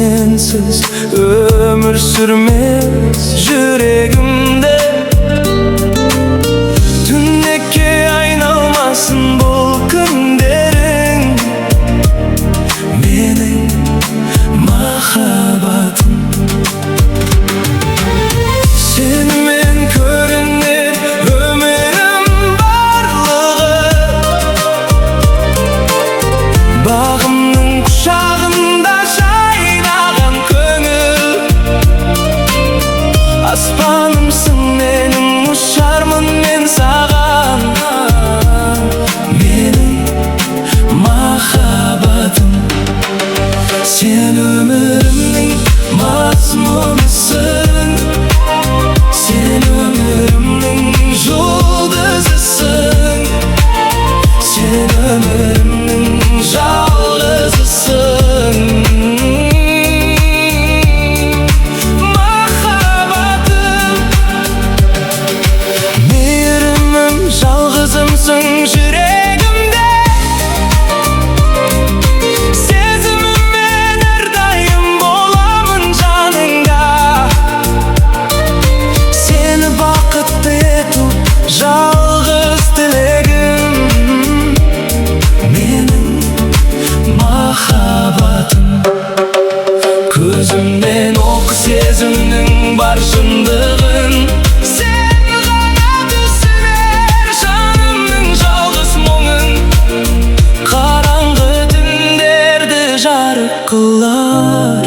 sensiz ömür sürmez yüreğimde. Tünnekке ayналmasın бұл күндерің, менің махаббатым. Сенімен көрінер өмірім барлығы, бағымның құшағында жайнаған көңіл. Аспанымсың менің, ұшармын мен саған, менің махаббатым. Сен өмірімнің мазмұнысың, сен өмірімнің жұлдызысың, сен өмірімнің жалғызысың. Махаббатым, мейірімім, жалғызымсың жүрегімде. Сезіміммен әрдайым боламын жаныңда. Сені бақытты ету жалғыз тілегім, менің махаббатым. Көзімнен оқы сезімнің бар шындығын, сен ғана түсінер жанымның жалғыз мұңын. Қараңғы түндерді жарық қылар